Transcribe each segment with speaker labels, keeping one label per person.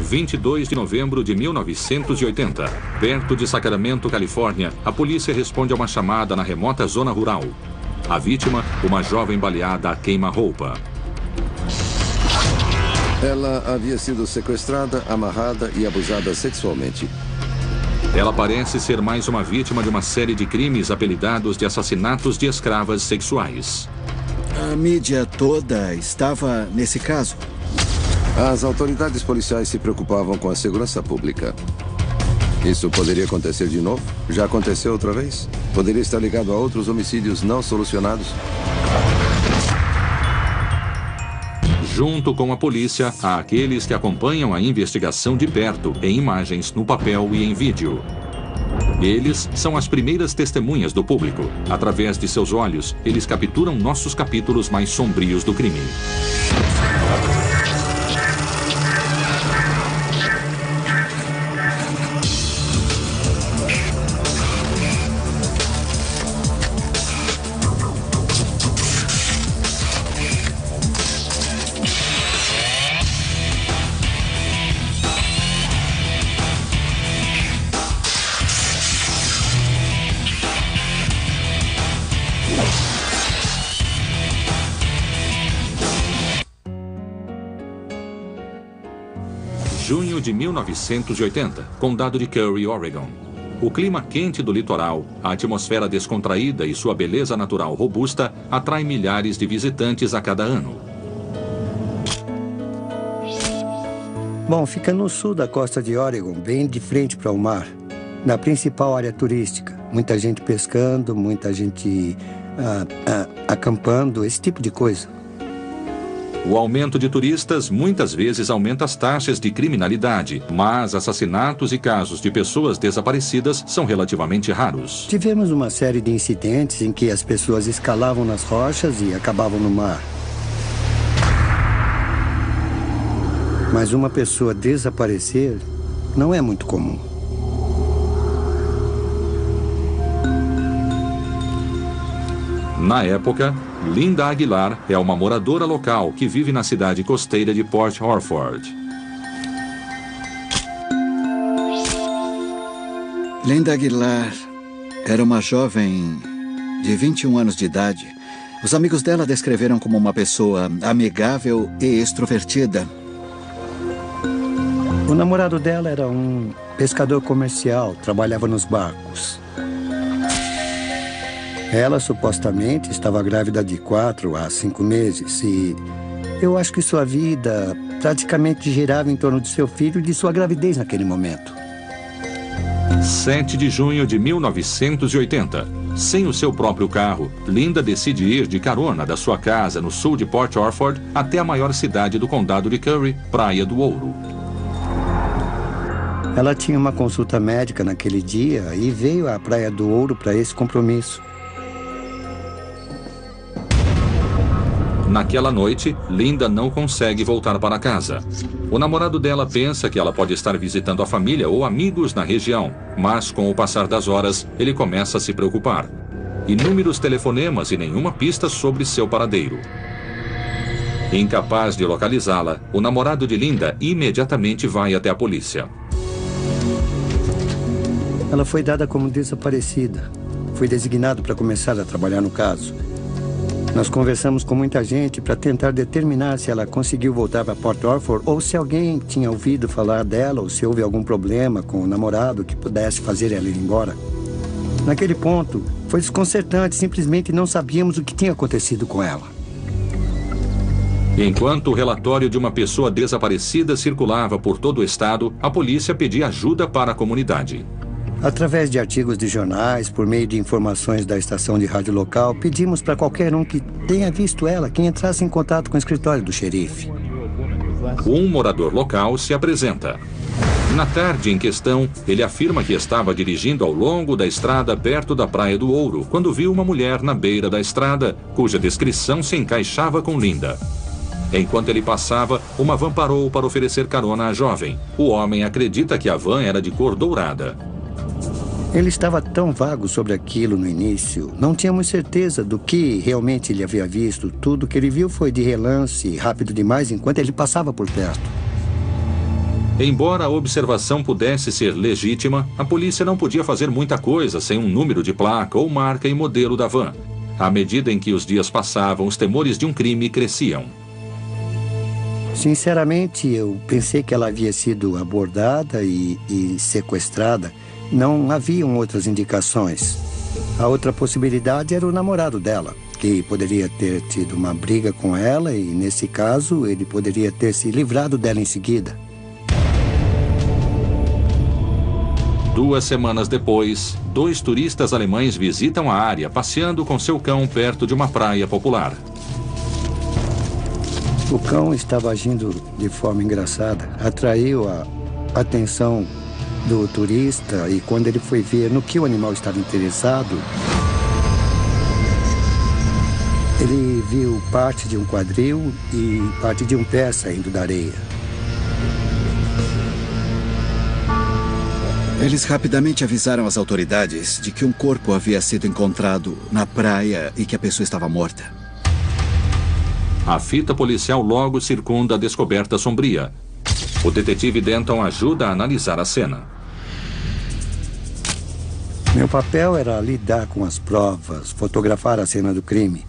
Speaker 1: 22 de novembro de 1980. Perto de Sacramento, Califórnia, a polícia responde a uma chamada na remota zona rural. A vítima, uma jovem baleada a queima-roupa.
Speaker 2: Ela havia sido sequestrada, amarrada e abusada sexualmente.
Speaker 1: Ela parece ser mais uma vítima de uma série de crimes apelidados de assassinatos de escravas sexuais.
Speaker 3: A mídia toda estava nesse caso.
Speaker 2: As autoridades policiais se preocupavam com a segurança pública. Isso poderia acontecer de novo? Já aconteceu outra vez? Poderia estar ligado a outros homicídios não solucionados?
Speaker 1: Junto com a polícia, há aqueles que acompanham a investigação de perto, em imagens, no papel e em vídeo. Eles são as primeiras testemunhas do público. Através de seus olhos, eles capturam nossos capítulos mais sombrios do crime. Junho de 1980, condado de Curry, Oregon. O clima quente do litoral, a atmosfera descontraída e sua beleza natural robusta atrai milhares de visitantes a cada ano.
Speaker 4: Bom, fica no sul da costa de Oregon, bem de frente para o mar, na principal área turística. Muita gente pescando, muita gente acampando, esse tipo de coisa.
Speaker 1: O aumento de turistas muitas vezes aumenta as taxas de criminalidade, mas assassinatos e casos de pessoas desaparecidas são relativamente raros.
Speaker 4: Tivemos uma série de incidentes em que as pessoas escalavam nas rochas e acabavam no mar. Mas uma pessoa desaparecer não é muito comum.
Speaker 1: Na época, Linda Aguilar é uma moradora local que vive na cidade costeira de Port Orford.
Speaker 3: Linda Aguilar era uma jovem de 21 anos de idade. Os amigos dela a descreveram como uma pessoa amigável e extrovertida.
Speaker 4: O namorado dela era um pescador comercial, trabalhava nos barcos. Ela supostamente estava grávida de 4 a 5 meses e eu acho que sua vida praticamente girava em torno de seu filho e de sua gravidez naquele momento.
Speaker 1: 7 de junho de 1980. Sem o seu próprio carro, Linda decide ir de carona da sua casa no sul de Port Orford até a maior cidade do condado de Curry, Praia do Ouro.
Speaker 4: Ela tinha uma consulta médica naquele dia e veio à Praia do Ouro para esse compromisso.
Speaker 1: Naquela noite, Linda não consegue voltar para casa. O namorado dela pensa que ela pode estar visitando a família ou amigos na região, mas com o passar das horas, ele começa a se preocupar. Inúmeros telefonemas e nenhuma pista sobre seu paradeiro. Incapaz de localizá-la, o namorado de Linda imediatamente vai até a polícia.
Speaker 4: Ela foi dada como desaparecida. Foi designado para começar a trabalhar no caso. Nós conversamos com muita gente para tentar determinar se ela conseguiu voltar para Port Orford ou se alguém tinha ouvido falar dela ou se houve algum problema com o namorado que pudesse fazer ela ir embora. Naquele ponto, foi desconcertante, simplesmente não sabíamos o que tinha acontecido com ela.
Speaker 1: Enquanto o relatório de uma pessoa desaparecida circulava por todo o estado, a polícia pedia ajuda para a comunidade.
Speaker 4: Através de artigos de jornais, por meio de informações da estação de rádio local, pedimos para qualquer um que tenha visto ela que entrasse em contato com o escritório do xerife.
Speaker 1: Um morador local se apresenta. Na tarde em questão, ele afirma que estava dirigindo ao longo da estrada perto da Praia do Ouro, quando viu uma mulher na beira da estrada, cuja descrição se encaixava com Linda. Enquanto ele passava, uma van parou para oferecer carona à jovem. O homem acredita que a van era de cor dourada.
Speaker 4: Ele estava tão vago sobre aquilo no início. Não tínhamos certeza do que realmente ele havia visto. Tudo que ele viu foi de relance, rápido demais, enquanto ele passava por perto.
Speaker 1: Embora a observação pudesse ser legítima, a polícia não podia fazer muita coisa sem um número de placa ou marca e modelo da van. À medida em que os dias passavam, os temores de um crime cresciam.
Speaker 4: Sinceramente, eu pensei que ela havia sido abordada e sequestrada. Não haviam outras indicações. A outra possibilidade era o namorado dela, que poderia ter tido uma briga com ela e, nesse caso, ele poderia ter se livrado dela em seguida.
Speaker 1: 2 semanas depois, 2 turistas alemães visitam a área, passeando com seu cão perto de uma praia popular.
Speaker 4: O cão estava agindo de forma engraçada. Atraiu a atenção do turista e quando ele foi ver no que o animal estava interessado, ele viu parte de um quadril e parte de um pé saindo da areia.
Speaker 3: Eles rapidamente avisaram as autoridades de que um corpo havia sido encontrado na praia e que a pessoa estava morta.
Speaker 1: A fita policial logo circunda a descoberta sombria. O detetive Denton ajuda a analisar a cena.
Speaker 4: Meu papel era lidar com as provas, fotografar a cena do crime.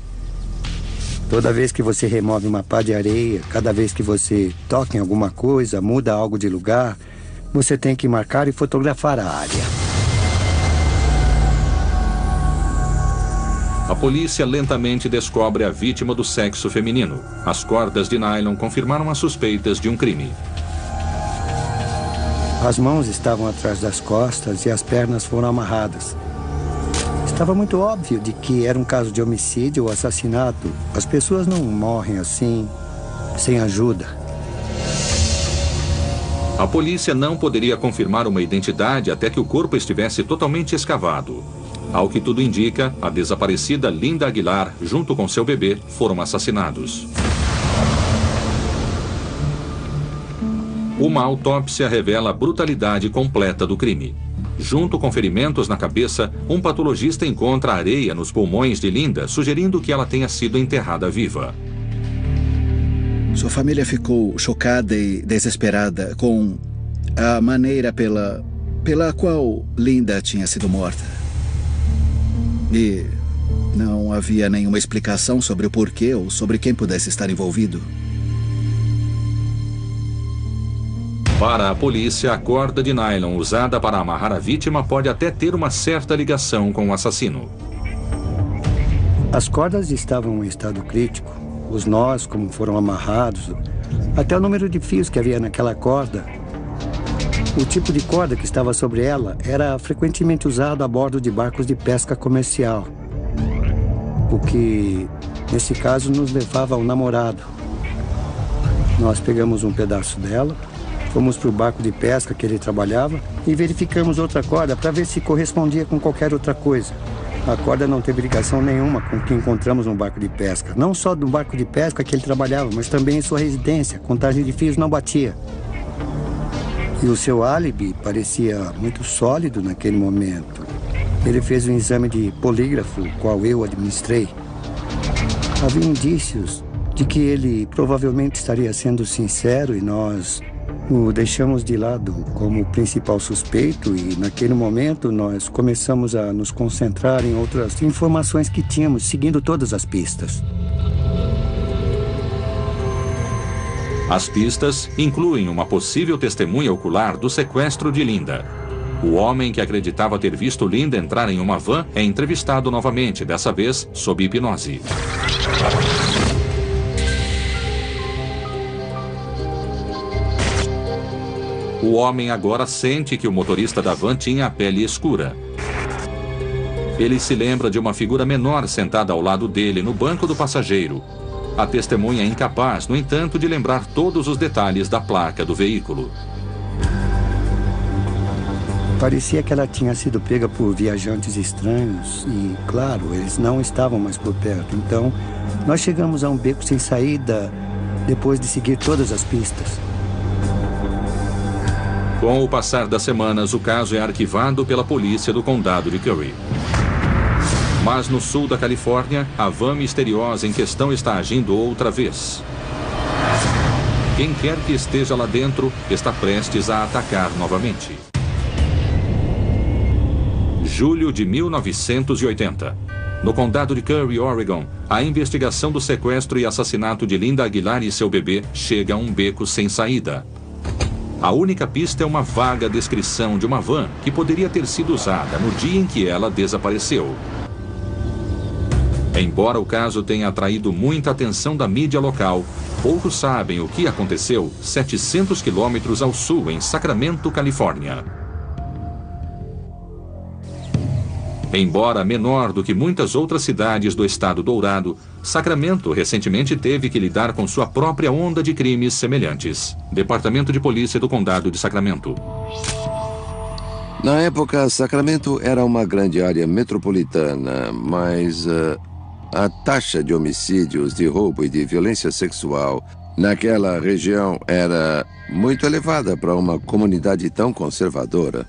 Speaker 4: Toda vez que você remove uma pá de areia, cada vez que você toca em alguma coisa, muda algo de lugar, você tem que marcar e fotografar a área.
Speaker 1: A polícia lentamente descobre a vítima do sexo feminino. As cordas de nylon confirmaram as suspeitas de um crime.
Speaker 4: As mãos estavam atrás das costas e as pernas foram amarradas. Estava muito óbvio de que era um caso de homicídio ou assassinato. As pessoas não morrem assim, sem ajuda.
Speaker 1: A polícia não poderia confirmar uma identidade até que o corpo estivesse totalmente escavado. Ao que tudo indica, a desaparecida Linda Aguilar, junto com seu bebê, foram assassinados. Uma autópsia revela a brutalidade completa do crime. Junto com ferimentos na cabeça, um patologista encontra areia nos pulmões de Linda, sugerindo que ela tenha sido enterrada viva.
Speaker 3: Sua família ficou chocada e desesperada com a maneira pela qual Linda tinha sido morta. E não havia nenhuma explicação sobre o porquê ou sobre quem pudesse estar envolvido.
Speaker 1: Para a polícia, a corda de nylon usada para amarrar a vítima pode até ter uma certa ligação com o assassino.
Speaker 4: As cordas estavam em estado crítico. Os nós, como foram amarrados, até o número de fios que havia naquela corda. O tipo de corda que estava sobre ela era frequentemente usado a bordo de barcos de pesca comercial. O que, nesse caso, nos levava ao namorado. Nós pegamos um pedaço dela, fomos para o barco de pesca que ele trabalhava e verificamos outra corda para ver se correspondia com qualquer outra coisa. A corda não teve ligação nenhuma com o que encontramos no barco de pesca. Não só do barco de pesca que ele trabalhava, mas também em sua residência. A contagem de fios não batia. E o seu álibi parecia muito sólido naquele momento. Ele fez um exame de polígrafo, o qual eu administrei. Havia indícios de que ele provavelmente estaria sendo sincero e nós o deixamos de lado como principal suspeito e, naquele momento, nós começamos a nos concentrar em outras informações que tínhamos, seguindo todas as pistas.
Speaker 1: As pistas incluem uma possível testemunha ocular do sequestro de Linda. O homem que acreditava ter visto Linda entrar em uma van é entrevistado novamente, dessa vez sob hipnose. O homem agora sente que o motorista da van tinha a pele escura. Ele se lembra de uma figura menor sentada ao lado dele no banco do passageiro. A testemunha é incapaz, no entanto, de lembrar todos os detalhes da placa do veículo.
Speaker 4: Parecia que ela tinha sido pega por viajantes estranhos e, claro, eles não estavam mais por perto. Então, nós chegamos a um beco sem saída depois de seguir todas as pistas.
Speaker 1: Com o passar das semanas, o caso é arquivado pela polícia do condado de Curry. Mas no sul da Califórnia, a van misteriosa em questão está agindo outra vez. Quem quer que esteja lá dentro está prestes a atacar novamente. Julho de 1980. No condado de Curry, Oregon, a investigação do sequestro e assassinato de Linda Aguilar e seu bebê chega a um beco sem saída. A única pista é uma vaga descrição de uma van que poderia ter sido usada no dia em que ela desapareceu. Embora o caso tenha atraído muita atenção da mídia local, poucos sabem o que aconteceu 700 quilômetros ao sul, em Sacramento, Califórnia. Embora menor do que muitas outras cidades do estado Dourado, Sacramento recentemente teve que lidar com sua própria onda de crimes semelhantes. Departamento de Polícia do Condado de Sacramento.
Speaker 2: Na época, Sacramento era uma grande área metropolitana, mas a taxa de homicídios, de roubo e de violência sexual naquela região era muito elevada para uma comunidade tão conservadora.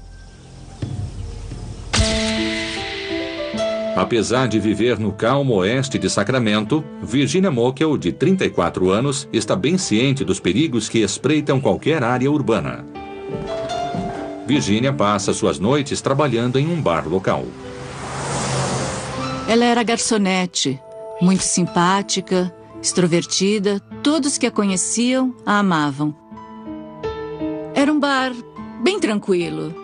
Speaker 1: Apesar de viver no calmo oeste de Sacramento, Virginia Mokel, de 34 anos, está bem ciente dos perigos que espreitam qualquer área urbana. Virginia passa suas noites trabalhando em um bar local.
Speaker 5: Ela era garçonete, muito simpática, extrovertida, todos que a conheciam a amavam. Era um bar bem tranquilo.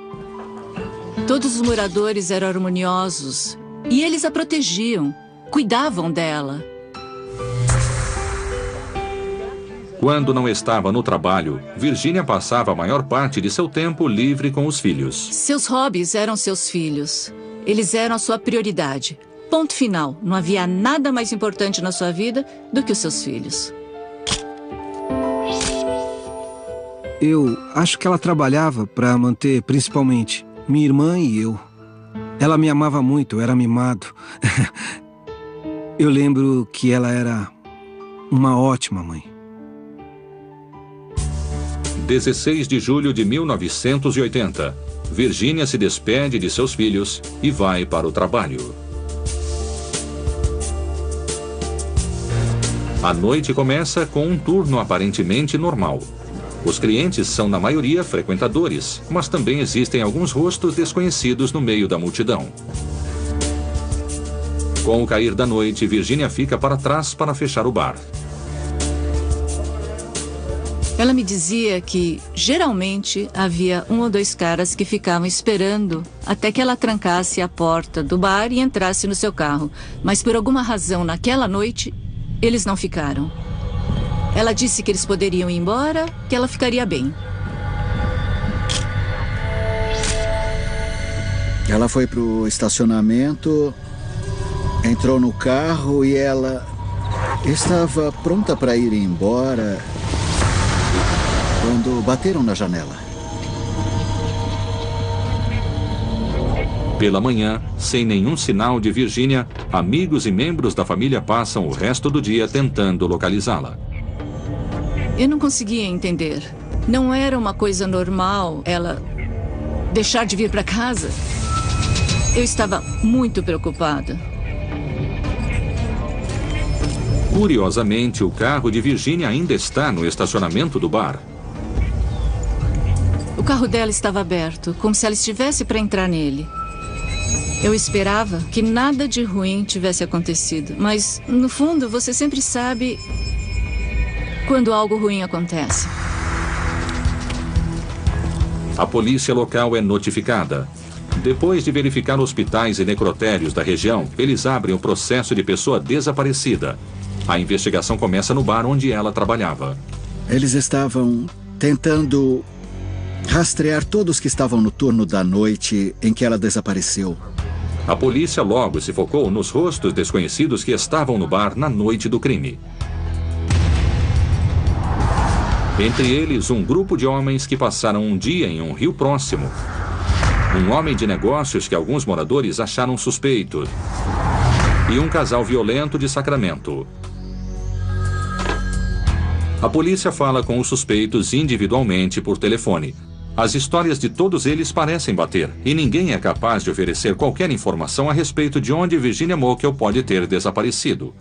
Speaker 5: Todos os moradores eram harmoniosos. E eles a protegiam, cuidavam dela.
Speaker 1: Quando não estava no trabalho, Virginia passava a maior parte de seu tempo livre com os filhos.
Speaker 5: Seus hobbies eram seus filhos. Eles eram a sua prioridade. Ponto final. Não havia nada mais importante na sua vida do que os seus filhos.
Speaker 6: Eu acho que ela trabalhava para manter, principalmente, minha irmã e eu. Ela me amava muito, era mimado. Eu lembro que ela era uma ótima mãe.
Speaker 1: 16 de julho de 1980. Virginia se despede de seus filhos e vai para o trabalho. A noite começa com um turno aparentemente normal. Os clientes são, na maioria, frequentadores, mas também existem alguns rostos desconhecidos no meio da multidão. Com o cair da noite, Virginia fica para trás para fechar o bar.
Speaker 5: Ela me dizia que, geralmente, havia um ou dois caras que ficavam esperando até que ela trancasse a porta do bar e entrasse no seu carro. Mas, por alguma razão, naquela noite, eles não ficaram. Ela disse que eles poderiam ir embora, que ela ficaria bem.
Speaker 3: Ela foi pro estacionamento, entrou no carro e ela estava pronta para ir embora quando bateram na janela.
Speaker 1: Pela manhã, sem nenhum sinal de Virginia, amigos e membros da família passam o resto do dia tentando localizá-la.
Speaker 5: Eu não conseguia entender. Não era uma coisa normal ela deixar de vir para casa. Eu estava muito preocupada.
Speaker 1: Curiosamente, o carro de Virginia ainda está no estacionamento do bar.
Speaker 5: O carro dela estava aberto, como se ela estivesse para entrar nele. Eu esperava que nada de ruim tivesse acontecido, mas, no fundo, você sempre sabe quando algo ruim acontece.
Speaker 1: A polícia local é notificada. Depois de verificar hospitais e necrotérios da região, eles abrem o processo de pessoa desaparecida. A investigação começa no bar onde ela trabalhava.
Speaker 3: Eles estavam tentando rastrear todos que estavam no turno da noite em que ela desapareceu.
Speaker 1: A polícia logo se focou nos rostos desconhecidos que estavam no bar na noite do crime. Entre eles, um grupo de homens que passaram um dia em um rio próximo. Um homem de negócios que alguns moradores acharam suspeito. E um casal violento de Sacramento. A polícia fala com os suspeitos individualmente por telefone. As histórias de todos eles parecem bater, e ninguém é capaz de oferecer qualquer informação a respeito de onde Virginia Mokel pode ter desaparecido.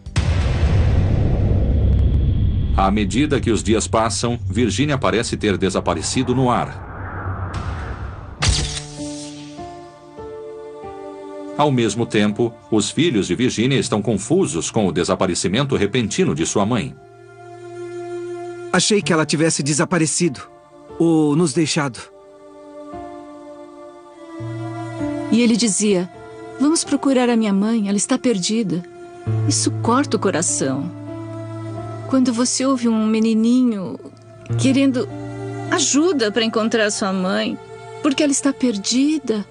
Speaker 1: À medida que os dias passam, Virginia parece ter desaparecido no ar. Ao mesmo tempo, os filhos de Virginia estão confusos com o desaparecimento repentino de sua mãe.
Speaker 6: Achei que ela tivesse desaparecido ou nos deixado.
Speaker 5: E ele dizia: vamos procurar a minha mãe, ela está perdida. Isso corta o coração. Quando você ouve um menininho querendo ajuda para encontrar sua mãe, porque ela está perdida,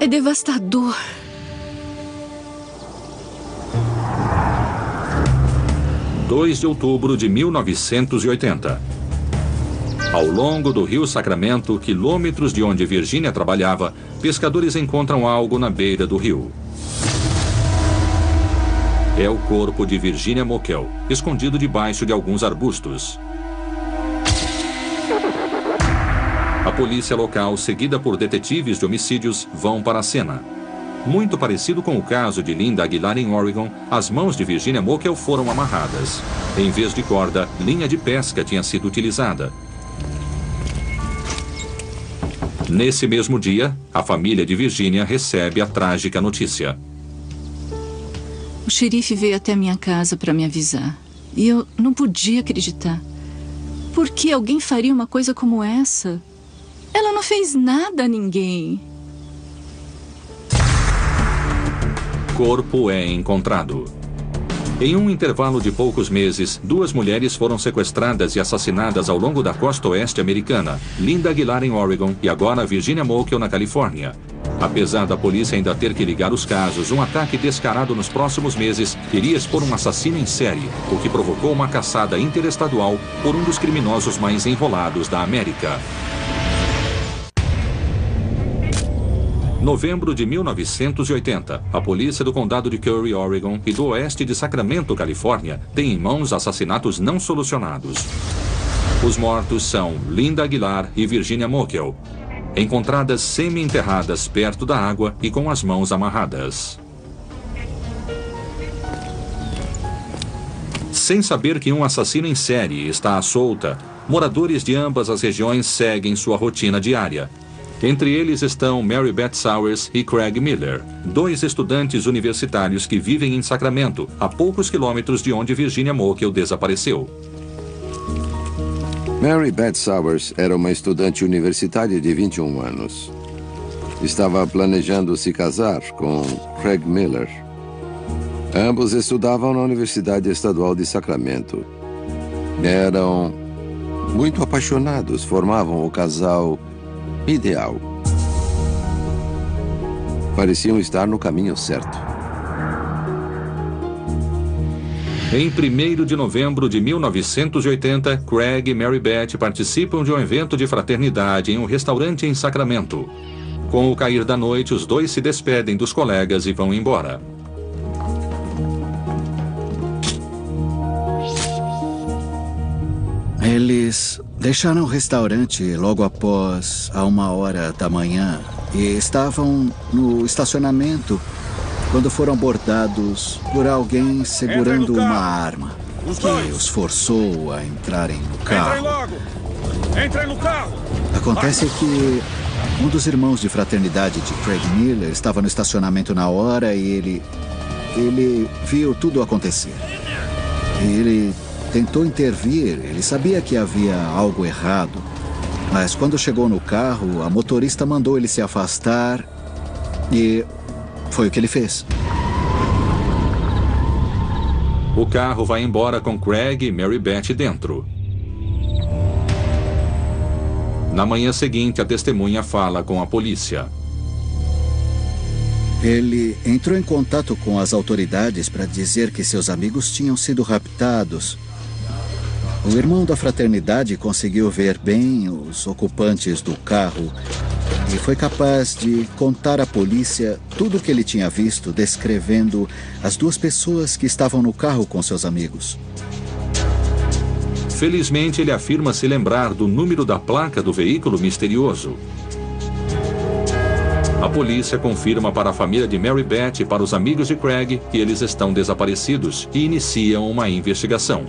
Speaker 5: é devastador.
Speaker 1: – 2 de outubro de 1980. Ao longo do rio Sacramento, quilômetros de onde Virginia trabalhava, pescadores encontram algo na beira do rio. É o corpo de Virginia Mokel, escondido debaixo de alguns arbustos. A polícia local, seguida por detetives de homicídios, vão para a cena. Muito parecido com o caso de Linda Aguilar em Oregon, as mãos de Virginia Mokel foram amarradas. Em vez de corda, linha de pesca tinha sido utilizada. Nesse mesmo dia, a família de Virginia recebe a trágica notícia.
Speaker 5: O xerife veio até a minha casa para me avisar. E eu não podia acreditar. Por que alguém faria uma coisa como essa? Ela não fez nada a ninguém.
Speaker 1: Corpo é encontrado. Em um intervalo de poucos meses, 2 mulheres foram sequestradas e assassinadas ao longo da costa oeste americana. Linda Aguilar em Oregon e agora Virginia Mokel na Califórnia. Apesar da polícia ainda ter que ligar os casos, um ataque descarado nos próximos meses iria expor um assassino em série, o que provocou uma caçada interestadual por um dos criminosos mais enrolados da América. Novembro de 1980, a polícia do condado de Curry, Oregon, e do oeste de Sacramento, Califórnia, tem em mãos assassinatos não solucionados. Os mortos são Linda Aguilar e Virginia Mokel, encontradas semi-enterradas perto da água e com as mãos amarradas. Sem saber que um assassino em série está à solta, moradores de ambas as regiões seguem sua rotina diária. Entre eles estão Mary Beth Sowers e Craig Miller, 2 estudantes universitários que vivem em Sacramento, a poucos quilômetros de onde Virginia Mokel desapareceu.
Speaker 2: Mary Beth Sowers era uma estudante universitária de 21 anos. Estava planejando se casar com Craig Miller. Ambos estudavam na Universidade Estadual de Sacramento. Eram muito apaixonados, formavam o casal ideal. Pareciam estar no caminho certo.
Speaker 1: Em 1º de novembro de 1980, Craig e Mary Beth participam de um evento de fraternidade em um restaurante em Sacramento. Com o cair da noite, os 2 se despedem dos colegas e vão embora.
Speaker 3: Eles deixaram o restaurante logo após a 1h da manhã e estavam no estacionamento quando foram abordados por alguém segurando uma arma que os forçou a entrarem no carro.
Speaker 7: Entrem logo! Entrem no carro!
Speaker 3: Acontece que um dos irmãos de fraternidade de Craig Miller estava no estacionamento na hora e ele viu tudo acontecer. Ele tentou intervir, ele sabia que havia algo errado, mas quando chegou no carro, a motorista mandou ele se afastar e foi o que ele fez.
Speaker 1: O carro vai embora com Craig e Mary Beth dentro. Na manhã seguinte, a testemunha fala com a polícia.
Speaker 3: Ele entrou em contato com as autoridades para dizer que seus amigos tinham sido raptados. O irmão da fraternidade conseguiu ver bem os ocupantes do carro e foi capaz de contar à polícia tudo o que ele tinha visto, descrevendo as 2 pessoas que estavam no carro com seus amigos.
Speaker 1: Felizmente, ele afirma se lembrar do número da placa do veículo misterioso. A polícia confirma para a família de Mary Beth e para os amigos de Craig que eles estão desaparecidos e iniciam uma investigação.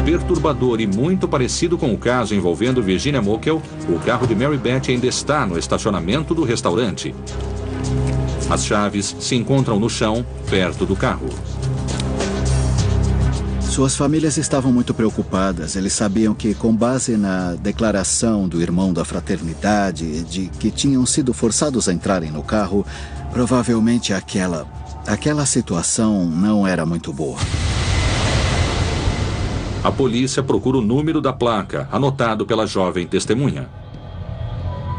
Speaker 1: Perturbador e muito parecido com o caso envolvendo Virginia Mokel, o carro de Mary Beth ainda está no estacionamento do restaurante. As chaves se encontram no chão, perto do carro.
Speaker 3: Suas famílias estavam muito preocupadas. Eles sabiam que, com base na declaração do irmão da fraternidade de que tinham sido forçados a entrarem no carro, provavelmente aquela situação não era muito boa.
Speaker 1: A polícia procura o número da placa, anotado pela jovem testemunha.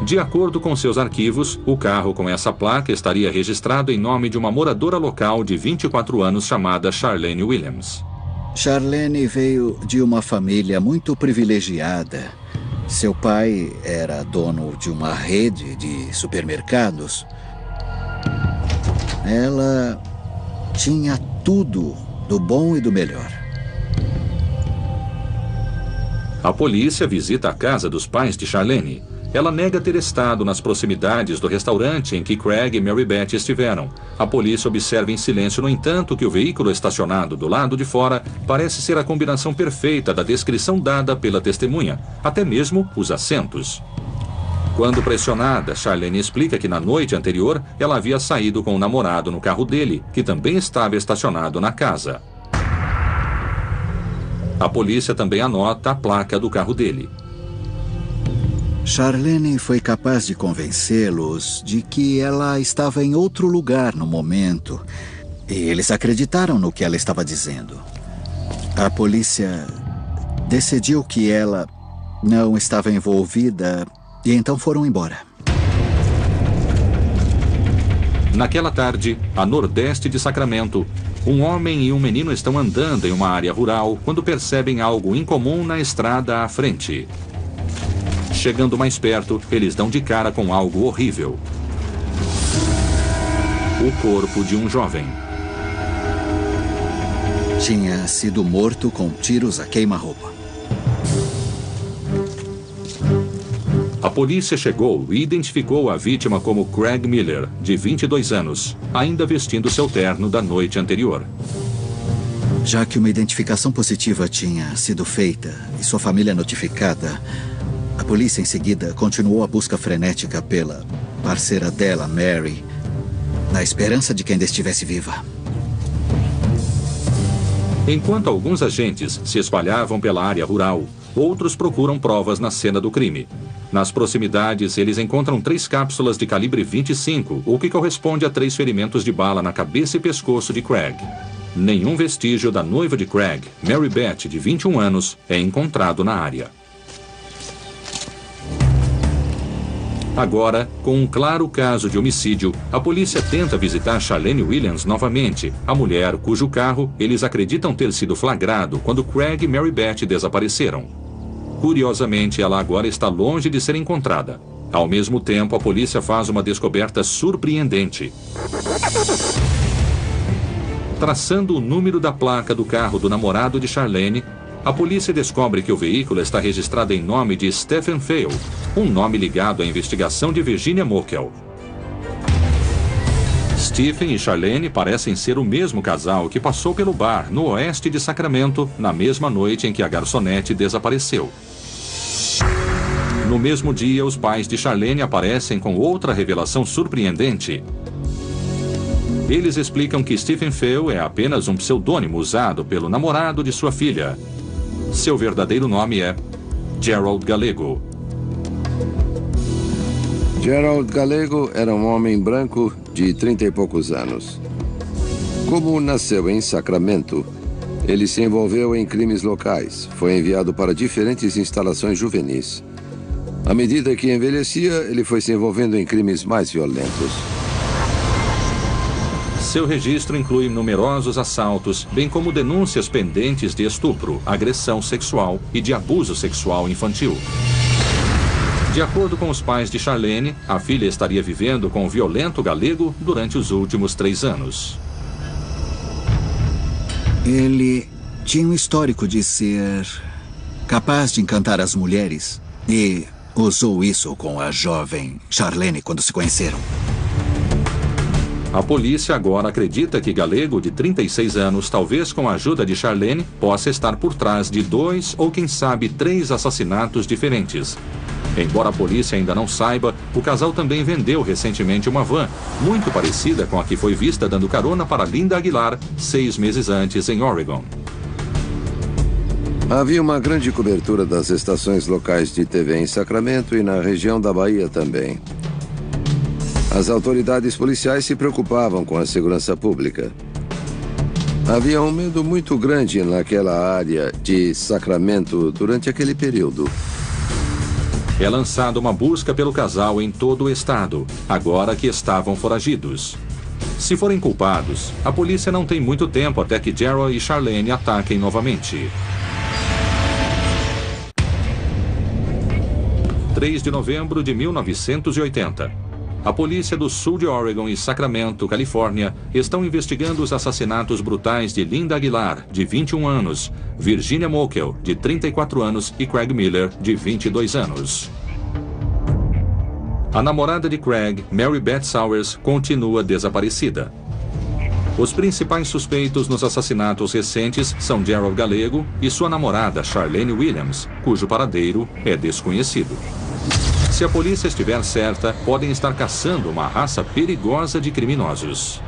Speaker 1: De acordo com seus arquivos, o carro com essa placa estaria registrado em nome de uma moradora local de 24 anos chamada Charlene Williams.
Speaker 3: Charlene veio de uma família muito privilegiada. Seu pai era dono de uma rede de supermercados. Ela tinha tudo do bom e do melhor.
Speaker 1: A polícia visita a casa dos pais de Charlene. Ela nega ter estado nas proximidades do restaurante em que Craig e Mary Beth estiveram. A polícia observa em silêncio, no entanto, que o veículo estacionado do lado de fora parece ser a combinação perfeita da descrição dada pela testemunha, até mesmo os assentos. Quando pressionada, Charlene explica que na noite anterior ela havia saído com o namorado no carro dele, que também estava estacionado na casa. A polícia também anota a placa do carro dele.
Speaker 3: Charlene foi capaz de convencê-los de que ela estava em outro lugar no momento. E eles acreditaram no que ela estava dizendo. A polícia decidiu que ela não estava envolvida e então foram embora.
Speaker 1: Naquela tarde, a nordeste de Sacramento, um homem e um menino estão andando em uma área rural quando percebem algo incomum na estrada à frente. Chegando mais perto, eles dão de cara com algo horrível. O corpo de um jovem.
Speaker 3: Tinha sido morto com tiros a queima-roupa.
Speaker 1: A polícia chegou e identificou a vítima como Craig Miller, de 22 anos, ainda vestindo seu terno da noite anterior.
Speaker 3: Já que uma identificação positiva tinha sido feita e sua família notificada, a polícia em seguida continuou a busca frenética pela parceira dela, Mary, na esperança de que ainda estivesse viva.
Speaker 1: Enquanto alguns agentes se espalhavam pela área rural, outros procuram provas na cena do crime. Nas proximidades, eles encontram 3 cápsulas de calibre 25, o que corresponde a 3 ferimentos de bala na cabeça e pescoço de Craig. Nenhum vestígio da noiva de Craig, Mary Beth, de 21 anos, é encontrado na área. Agora, com um claro caso de homicídio, a polícia tenta visitar Charlene Williams novamente, a mulher cujo carro eles acreditam ter sido flagrado quando Craig e Mary Beth desapareceram. Curiosamente, ela agora está longe de ser encontrada. Ao mesmo tempo, a polícia faz uma descoberta surpreendente. Traçando o número da placa do carro do namorado de Charlene, a polícia descobre que o veículo está registrado em nome de Stephen Fale, um nome ligado à investigação de Virginia Mokel. Stephen e Charlene parecem ser o mesmo casal que passou pelo bar no oeste de Sacramento na mesma noite em que a garçonete desapareceu. No mesmo dia, os pais de Charlene aparecem com outra revelação surpreendente. Eles explicam que Stephen Fale é apenas um pseudônimo usado pelo namorado de sua filha. Seu verdadeiro nome é Gerald Gallego.
Speaker 2: Gerald Gallego era um homem branco de 30 e poucos anos. Como nasceu em Sacramento, ele se envolveu em crimes locais. Foi enviado para diferentes instalações juvenis. À medida que envelhecia, ele foi se envolvendo em crimes mais violentos.
Speaker 1: Seu registro inclui numerosos assaltos, bem como denúncias pendentes de estupro, agressão sexual e de abuso sexual infantil. De acordo com os pais de Charlene, a filha estaria vivendo com o violento Gallego durante os últimos 3 anos.
Speaker 3: Ele tinha um histórico de ser capaz de encantar as mulheres e usou isso com a jovem Charlene quando se conheceram.
Speaker 1: A polícia agora acredita que Galego, de 36 anos, talvez com a ajuda de Charlene, possa estar por trás de 2 ou quem sabe 3 assassinatos diferentes. Embora a polícia ainda não saiba, o casal também vendeu recentemente uma van, muito parecida com a que foi vista dando carona para Linda Aguilar 6 meses antes em Oregon.
Speaker 2: Havia uma grande cobertura das estações locais de TV em Sacramento e na região da Bahia também. As autoridades policiais se preocupavam com a segurança pública. Havia um medo muito grande naquela área de Sacramento durante aquele período.
Speaker 1: É lançada uma busca pelo casal em todo o estado, agora que estavam foragidos. Se forem culpados, a polícia não tem muito tempo até que Gerald e Charlene ataquem novamente. 3 de novembro de 1980. A polícia do sul de Oregon e Sacramento, Califórnia, estão investigando os assassinatos brutais de Linda Aguilar, de 21 anos, Virginia Mokel, de 34 anos e Craig Miller, de 22 anos. A namorada de Craig, Mary Beth Sowers, continua desaparecida. Os principais suspeitos nos assassinatos recentes são Gerald Galego e sua namorada Charlene Williams, cujo paradeiro é desconhecido. Se a polícia estiver certa, podem estar caçando uma raça perigosa de criminosos.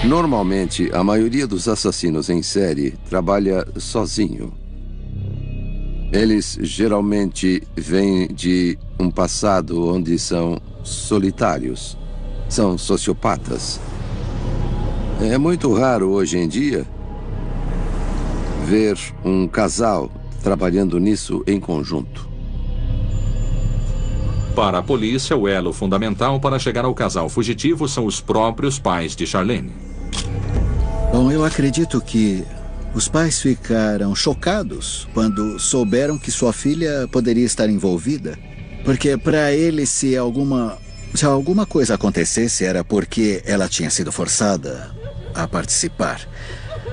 Speaker 2: Normalmente, a maioria dos assassinos em série trabalha sozinho. Eles geralmente vêm de um passado onde são solitários. São sociopatas. É muito raro hoje em dia ver um casal trabalhando nisso em conjunto.
Speaker 1: Para a polícia, o elo fundamental para chegar ao casal fugitivo são os próprios pais de Charlene.
Speaker 3: Bom, eu acredito que os pais ficaram chocados quando souberam que sua filha poderia estar envolvida. Porque para eles, se alguma coisa acontecesse, era porque ela tinha sido forçada a participar.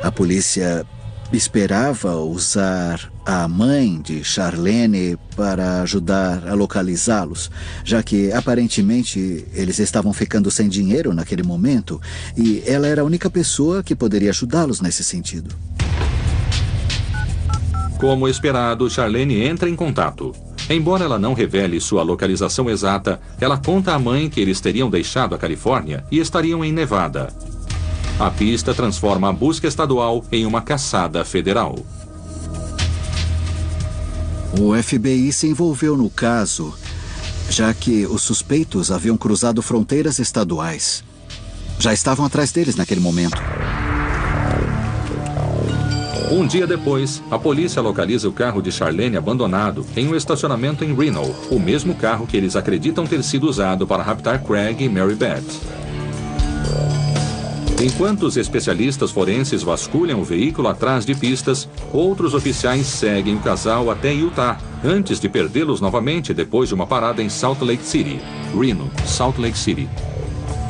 Speaker 3: A polícia esperava usar a mãe de Charlene para ajudar a localizá-los, já que aparentemente eles estavam ficando sem dinheiro naquele momento e ela era a única pessoa que poderia ajudá-los nesse sentido.
Speaker 1: Como esperado, Charlene entra em contato. Embora ela não revele sua localização exata, ela conta à mãe que eles teriam deixado a Califórnia e estariam em Nevada. A pista transforma a busca estadual em uma caçada federal.
Speaker 3: O FBI se envolveu no caso, já que os suspeitos haviam cruzado fronteiras estaduais. Já estavam atrás deles naquele momento.
Speaker 1: Um dia depois, a polícia localiza o carro de Charlene abandonado em um estacionamento em Reno, o mesmo carro que eles acreditam ter sido usado para raptar Craig e Mary Beth. Enquanto os especialistas forenses vasculham o veículo atrás de pistas, outros oficiais seguem o casal até Utah, antes de perdê-los novamente depois de uma parada em Salt Lake City, Reno, Salt Lake City.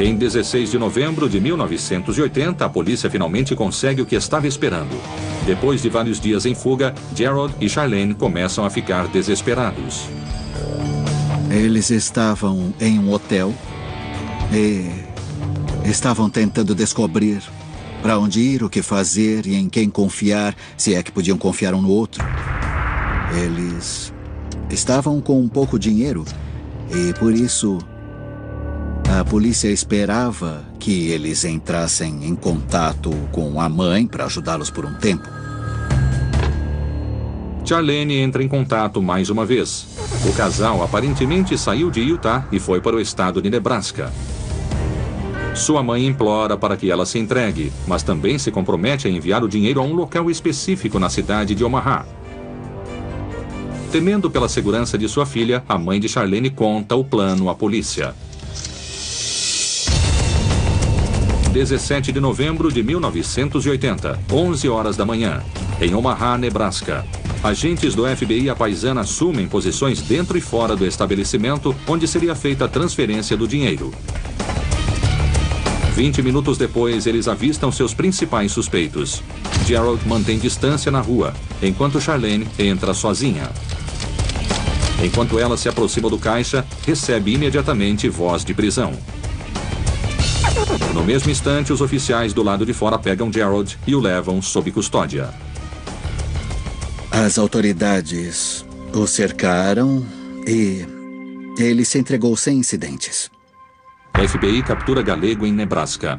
Speaker 1: Em 16 de novembro de 1980, a polícia finalmente consegue o que estava esperando. Depois de vários dias em fuga, Gerald e Charlene começam a ficar desesperados.
Speaker 3: Eles estavam em um hotel e estavam tentando descobrir para onde ir, o que fazer e em quem confiar, se é que podiam confiar um no outro. Eles estavam com um pouco dinheiro e, por isso, a polícia esperava que eles entrassem em contato com a mãe para ajudá-los por um tempo.
Speaker 1: Charlene entra em contato mais uma vez. O casal aparentemente saiu de Utah e foi para o estado de Nebraska. Sua mãe implora para que ela se entregue, mas também se compromete a enviar o dinheiro a um local específico na cidade de Omaha. Temendo pela segurança de sua filha, a mãe de Charlene conta o plano à polícia. 17 de novembro de 1980, 11 horas da manhã, em Omaha, Nebraska. Agentes do FBI à paisana assumem posições dentro e fora do estabelecimento onde seria feita a transferência do dinheiro. 20 minutos depois, eles avistam seus principais suspeitos. Gerald mantém distância na rua, enquanto Charlene entra sozinha. Enquanto ela se aproxima do caixa, recebe imediatamente voz de prisão. No mesmo instante, os oficiais do lado de fora pegam Gerald e o levam sob custódia.
Speaker 3: As autoridades o cercaram e ele se entregou sem incidentes.
Speaker 1: A FBI captura Galego em Nebraska.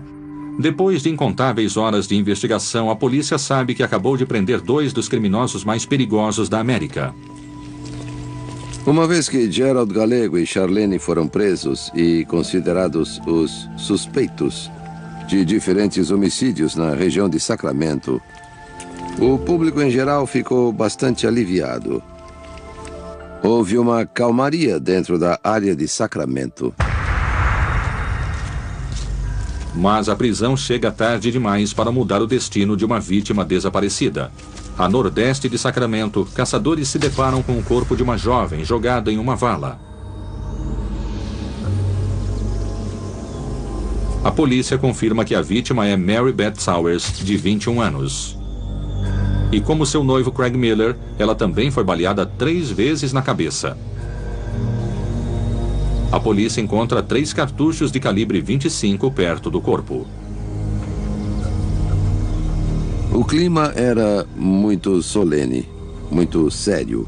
Speaker 1: Depois de incontáveis horas de investigação, a polícia sabe que acabou de prender 2 dos criminosos mais perigosos da América.
Speaker 2: Uma vez que Gerald Galego e Charlene foram presos e considerados os suspeitos de diferentes homicídios na região de Sacramento, o público em geral ficou bastante aliviado. Houve uma calmaria dentro da área de Sacramento.
Speaker 1: Mas a prisão chega tarde demais para mudar o destino de uma vítima desaparecida. A nordeste de Sacramento, caçadores se deparam com o corpo de uma jovem jogada em uma vala. A polícia confirma que a vítima é Mary Beth Sowers, de 21 anos. E como seu noivo Craig Miller, ela também foi baleada 3 vezes na cabeça. A polícia encontra 3 cartuchos de calibre 25 perto do corpo.
Speaker 2: O clima era muito solene, muito sério.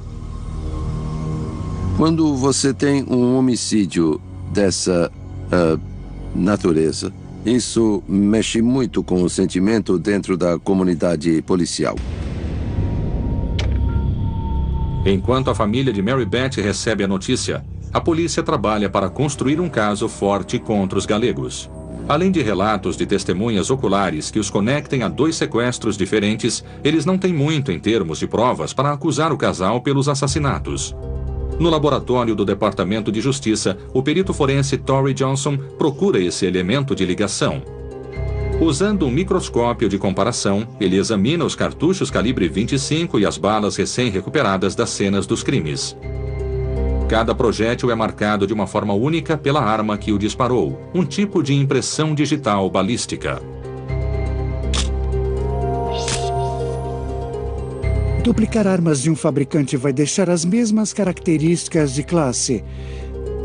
Speaker 2: Quando você tem um homicídio dessa natureza, isso mexe muito com o sentimento dentro da comunidade policial.
Speaker 1: Enquanto a família de Mary Beth recebe a notícia, a polícia trabalha para construir um caso forte contra os galegos. Além de relatos de testemunhas oculares que os conectem a 2 sequestros diferentes, eles não têm muito em termos de provas para acusar o casal pelos assassinatos. No laboratório do Departamento de Justiça, o perito forense Torrey Johnson procura esse elemento de ligação. Usando um microscópio de comparação, ele examina os cartuchos calibre 25 e as balas recém-recuperadas das cenas dos crimes. Cada projétil é marcado de uma forma única pela arma que o disparou, um tipo de impressão digital balística.
Speaker 8: Duplicar armas de um fabricante vai deixar as mesmas características de classe.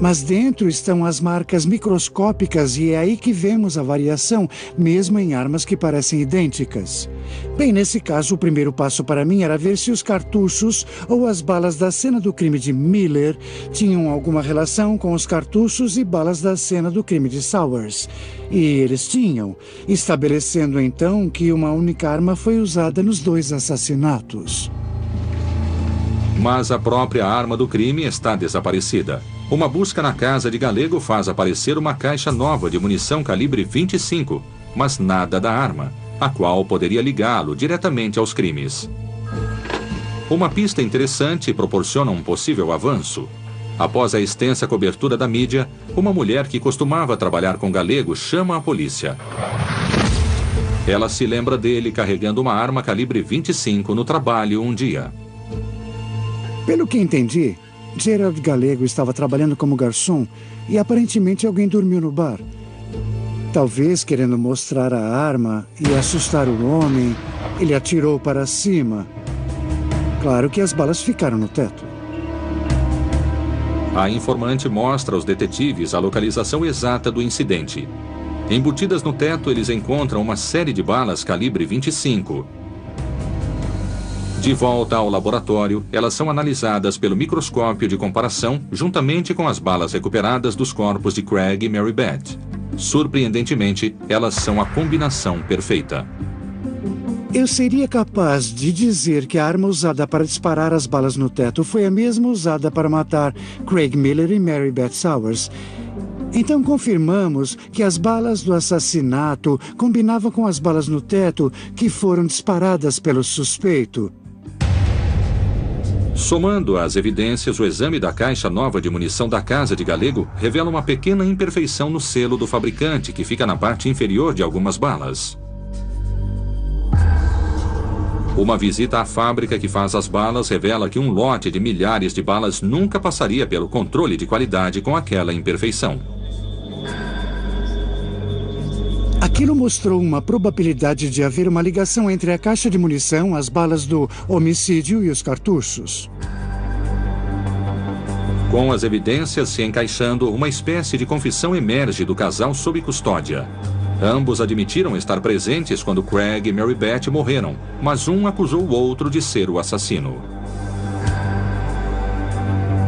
Speaker 8: Mas dentro estão as marcas microscópicas e é aí que vemos a variação, mesmo em armas que parecem idênticas. Bem, nesse caso, o primeiro passo para mim era ver se os cartuchos ou as balas da cena do crime de Miller tinham alguma relação com os cartuchos e balas da cena do crime de Sowers. E eles tinham, estabelecendo então que uma única arma foi usada nos 2 assassinatos.
Speaker 1: Mas a própria arma do crime está desaparecida. Uma busca na casa de Galego faz aparecer uma caixa nova de munição calibre 25, mas nada da arma, a qual poderia ligá-lo diretamente aos crimes. Uma pista interessante proporciona um possível avanço. Após a extensa cobertura da mídia, uma mulher que costumava trabalhar com Galego chama a polícia. Ela se lembra dele carregando uma arma calibre 25 no trabalho um dia.
Speaker 8: Pelo que entendi, Gerald Galego estava trabalhando como garçom e aparentemente alguém dormiu no bar. Talvez querendo mostrar a arma e assustar o homem, ele atirou para cima. Claro que as balas ficaram no teto.
Speaker 1: A informante mostra aos detetives a localização exata do incidente. Embutidas no teto, eles encontram uma série de balas calibre 25. De volta ao laboratório, elas são analisadas pelo microscópio de comparação, juntamente com as balas recuperadas dos corpos de Craig e Mary Beth. Surpreendentemente, elas são a combinação perfeita.
Speaker 8: Eu seria capaz de dizer que a arma usada para disparar as balas no teto foi a mesma usada para matar Craig Miller e Mary Beth Sowers. Então confirmamos que as balas do assassinato combinavam com as balas no teto que foram disparadas pelo suspeito.
Speaker 1: Somando as evidências, o exame da caixa nova de munição da casa de Galego revela uma pequena imperfeição no selo do fabricante, que fica na parte inferior de algumas balas. Uma visita à fábrica que faz as balas revela que um lote de milhares de balas nunca passaria pelo controle de qualidade com aquela imperfeição.
Speaker 8: Aquilo mostrou uma probabilidade de haver uma ligação entre a caixa de munição, as balas do homicídio e os cartuchos.
Speaker 1: Com as evidências se encaixando, uma espécie de confissão emerge do casal sob custódia. Ambos admitiram estar presentes quando Craig e Mary Beth morreram, mas um acusou o outro de ser o assassino.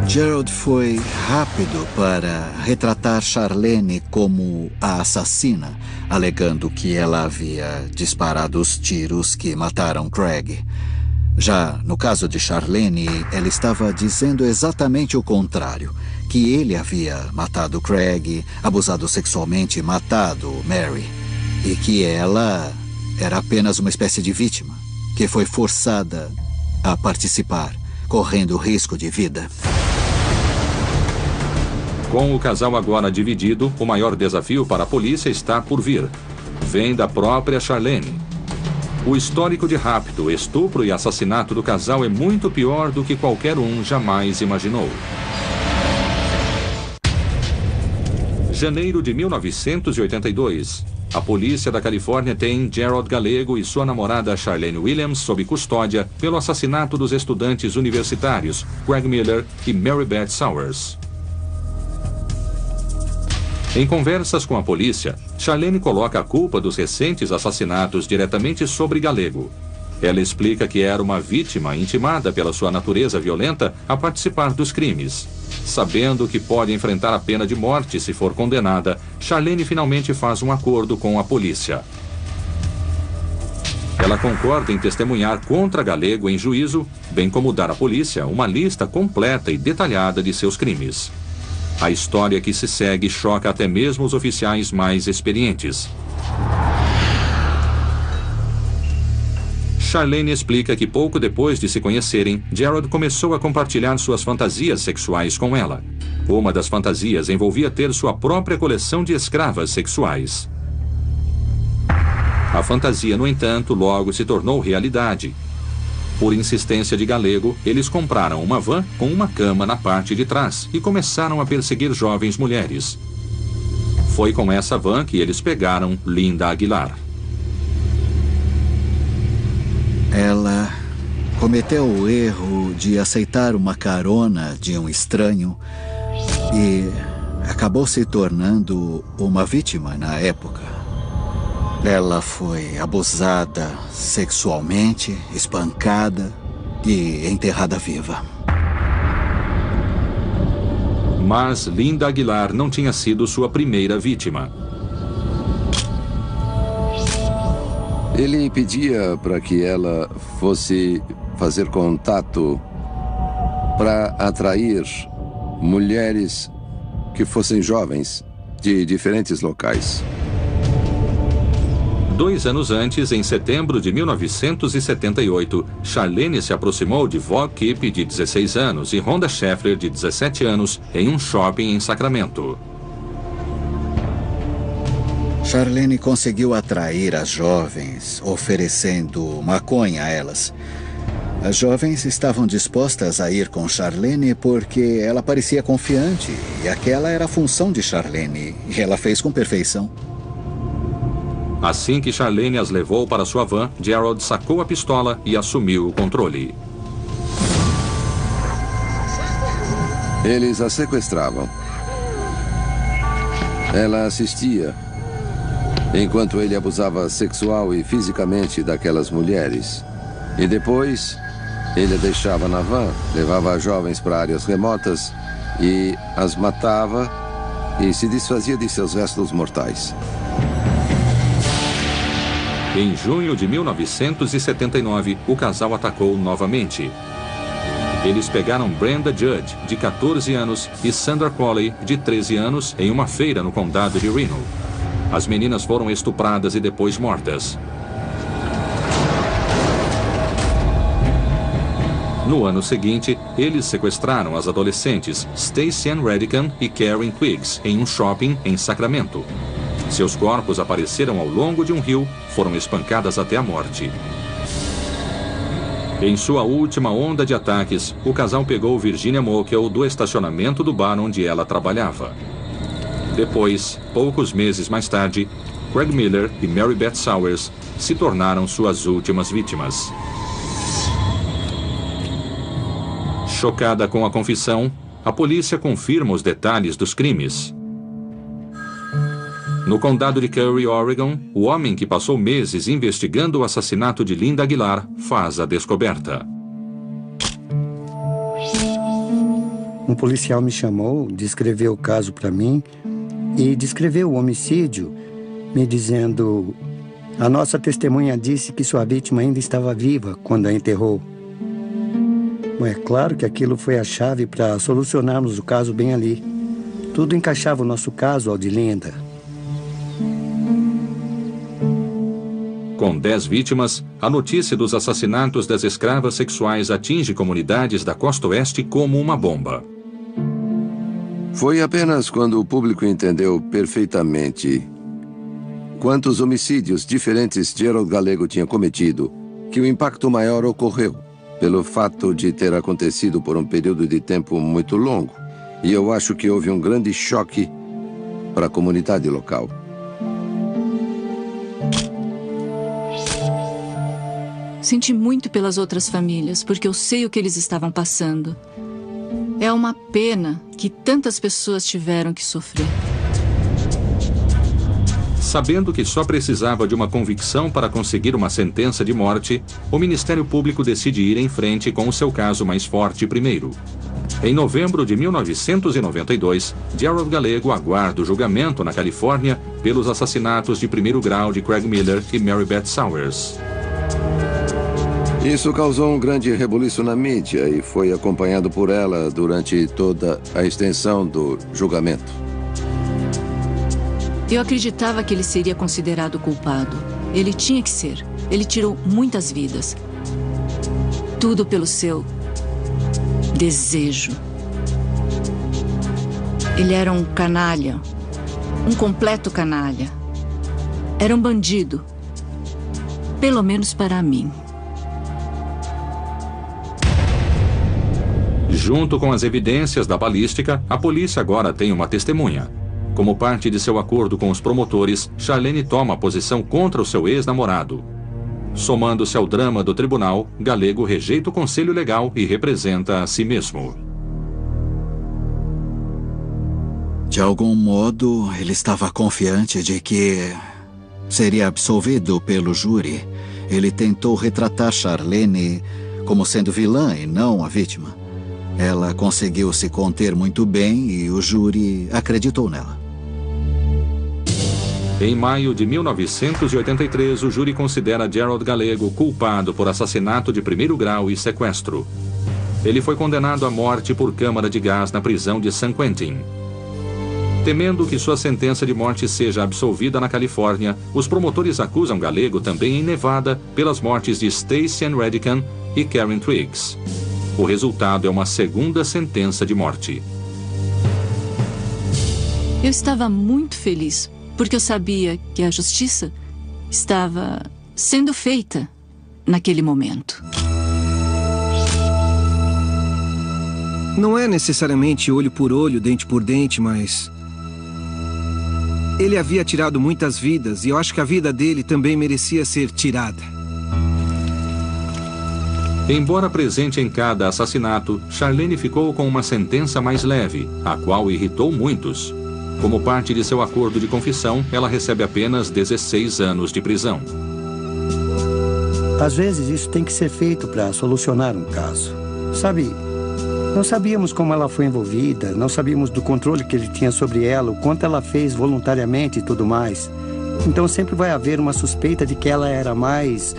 Speaker 3: Gerald foi rápido para retratar Charlene como a assassina, alegando que ela havia disparado os tiros que mataram Craig. Já no caso de Charlene, ela estava dizendo exatamente o contrário, que ele havia matado Craig, abusado sexualmente e matado Mary, e que ela era apenas uma espécie de vítima, que foi forçada a participar, correndo risco de vida.
Speaker 1: Com o casal agora dividido, o maior desafio para a polícia está por vir. Vem da própria Charlene. O histórico de rapto, estupro e assassinato do casal é muito pior do que qualquer um jamais imaginou. Janeiro de 1982. A polícia da Califórnia tem Gerald Gallego e sua namorada Charlene Williams sob custódia pelo assassinato dos estudantes universitários Craig Miller e Mary Beth Sowers. Em conversas com a polícia, Charlene coloca a culpa dos recentes assassinatos diretamente sobre Gallego. Ela explica que era uma vítima intimada pela sua natureza violenta a participar dos crimes. Sabendo que pode enfrentar a pena de morte se for condenada, Charlene finalmente faz um acordo com a polícia. Ela concorda em testemunhar contra Gallego em juízo, bem como dar à polícia uma lista completa e detalhada de seus crimes. A história que se segue choca até mesmo os oficiais mais experientes. Charlene explica que pouco depois de se conhecerem, Gerald começou a compartilhar suas fantasias sexuais com ela. Uma das fantasias envolvia ter sua própria coleção de escravas sexuais. A fantasia, no entanto, logo se tornou realidade. Por insistência de Gallego, eles compraram uma van com uma cama na parte de trás e começaram a perseguir jovens mulheres. Foi com essa van que eles pegaram Linda Aguilar.
Speaker 3: Ela cometeu o erro de aceitar uma carona de um estranho e acabou se tornando uma vítima na época. Ela foi abusada sexualmente, espancada e enterrada viva.
Speaker 1: Mas Linda Aguilar não tinha sido sua primeira vítima.
Speaker 2: Ele pedia para que ela fosse fazer contato para atrair mulheres que fossem jovens de diferentes locais.
Speaker 1: 2 anos antes, em setembro de 1978, Charlene se aproximou de Vogue Kipp, de 16 anos, e Rhonda Scheffler, de 17 anos, em um shopping em Sacramento.
Speaker 3: Charlene conseguiu atrair as jovens, oferecendo maconha a elas. As jovens estavam dispostas a ir com Charlene porque ela parecia confiante, e aquela era a função de Charlene, e ela fez com perfeição.
Speaker 1: Assim que Charlene as levou para sua van, Gerald sacou a pistola e assumiu o controle.
Speaker 2: Eles a sequestravam. Ela assistia, enquanto ele abusava sexual e fisicamente daquelas mulheres. E depois, ele a deixava na van, levava as jovens para áreas remotas e as matava e se desfazia de seus restos mortais.
Speaker 1: Em junho de 1979, o casal atacou novamente. Eles pegaram Brenda Judge, de 14 anos, e Sandra Coley, de 13 anos, em uma feira no condado de Reno. As meninas foram estupradas e depois mortas. No ano seguinte, eles sequestraram as adolescentes Stacey Ann Redican e Karen Quiggs em um shopping em Sacramento. Seus corpos apareceram ao longo de um rio, foram espancadas até a morte. Em sua última onda de ataques, o casal pegou Virginia Mokel do estacionamento do bar onde ela trabalhava. Depois, poucos meses mais tarde, Craig Miller e Mary Beth Sowers se tornaram suas últimas vítimas. Chocada com a confissão, a polícia confirma os detalhes dos crimes. No condado de Curry, Oregon, o homem que passou meses investigando o assassinato de Linda Aguilar faz a descoberta.
Speaker 4: Um policial me chamou, descreveu o caso para mim e descreveu o homicídio, me dizendo: a nossa testemunha disse que sua vítima ainda estava viva quando a enterrou. Bom, é claro que aquilo foi a chave para solucionarmos o caso bem ali. Tudo encaixava o nosso caso ao de Linda.
Speaker 1: Com 10 vítimas, a notícia dos assassinatos das escravas sexuais atinge comunidades da costa oeste como uma bomba.
Speaker 2: Foi apenas quando o público entendeu perfeitamente quantos homicídios diferentes Gerald Gallego tinha cometido que o impacto maior ocorreu, pelo fato de ter acontecido por um período de tempo muito longo. E eu acho que houve um grande choque para a comunidade local.
Speaker 5: Senti muito pelas outras famílias, porque eu sei o que eles estavam passando. É uma pena que tantas pessoas tiveram que sofrer.
Speaker 1: Sabendo que só precisava de uma convicção para conseguir uma sentença de morte, o Ministério Público decide ir em frente com o seu caso mais forte primeiro. Em novembro de 1992, Gerald Gallego aguarda o julgamento na Califórnia pelos assassinatos de primeiro grau de Craig Miller e Mary Beth Sowers.
Speaker 2: Isso causou um grande rebuliço na mídia e foi acompanhado por ela durante toda a extensão do julgamento.
Speaker 5: Eu acreditava que ele seria considerado culpado. Ele tinha que ser. Ele tirou muitas vidas. Tudo pelo seu desejo. Ele era um canalha. Um completo canalha. Era um bandido. Pelo menos para mim.
Speaker 1: Junto com as evidências da balística, a polícia agora tem uma testemunha. Como parte de seu acordo com os promotores, Charlene toma posição contra o seu ex-namorado. Somando-se ao drama do tribunal, Gallego rejeita o conselho legal e representa a si mesmo.
Speaker 3: De algum modo, ele estava confiante de que seria absolvido pelo júri. Ele tentou retratar Charlene como sendo vilã e não a vítima. Ela conseguiu se conter muito bem e o júri acreditou nela.
Speaker 1: Em maio de 1983, o júri considera Gerald Gallego culpado por assassinato de primeiro grau e sequestro. Ele foi condenado à morte por câmara de gás na prisão de San Quentin. Temendo que sua sentença de morte seja absolvida na Califórnia, os promotores acusam Gallego também em Nevada pelas mortes de Stacey Ann Redican e Karen Triggs. O resultado é uma segunda sentença de morte.
Speaker 5: Eu estava muito feliz, porque eu sabia que a justiça estava sendo feita naquele momento.
Speaker 6: Não é necessariamente olho por olho, dente por dente, mas ele havia tirado muitas vidas e eu acho que a vida dele também merecia ser tirada.
Speaker 1: Embora presente em cada assassinato, Charlene ficou com uma sentença mais leve, a qual irritou muitos. Como parte de seu acordo de confissão, ela recebe apenas 16 anos de prisão.
Speaker 4: Às vezes isso tem que ser feito para solucionar um caso. Sabe, não sabíamos como ela foi envolvida, não sabíamos do controle que ele tinha sobre ela, o quanto ela fez voluntariamente e tudo mais. Então sempre vai haver uma suspeita de que ela era mais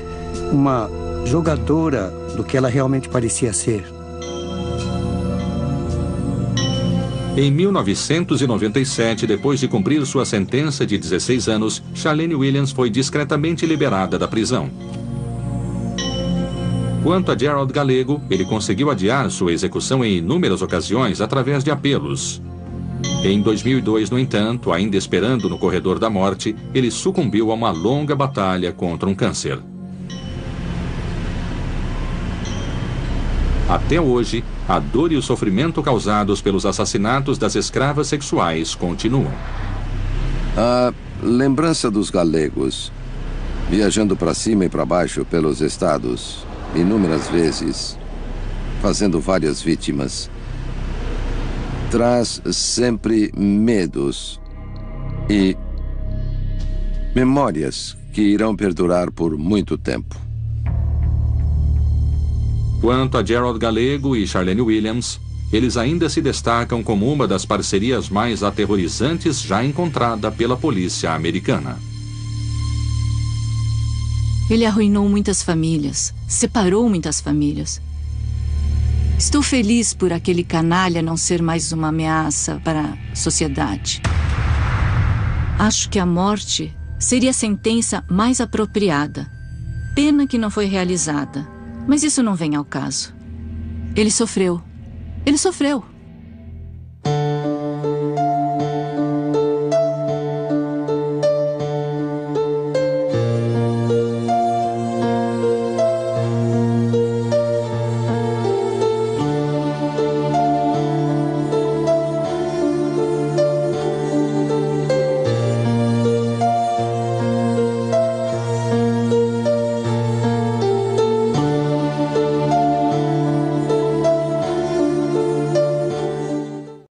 Speaker 4: uma jogadora do que ela realmente parecia ser.
Speaker 1: Em 1997, depois de cumprir sua sentença de 16 anos, Charlene Williams foi discretamente liberada da prisão. Quanto a Gerald Gallego, ele conseguiu adiar sua execução em inúmeras ocasiões através de apelos. Em 2002, no entanto, ainda esperando no corredor da morte, ele sucumbiu a uma longa batalha contra um câncer. Até hoje, a dor e o sofrimento causados pelos assassinatos das escravas sexuais continuam.
Speaker 2: A lembrança dos galegos, viajando para cima e para baixo pelos estados, inúmeras vezes, fazendo várias vítimas. traz sempre medos e memórias que irão perdurar por muito tempo.
Speaker 1: Quanto a Gerald Galego e Charlene Williams, eles ainda se destacam como uma das parcerias mais aterrorizantes já encontrada pela polícia americana.
Speaker 5: Ele arruinou muitas famílias, separou muitas famílias. Estou feliz por aquele canalha não ser mais uma ameaça para a sociedade. Acho que a morte seria a sentença mais apropriada. Pena que não foi realizada, mas isso não vem ao caso. Ele sofreu. Ele sofreu.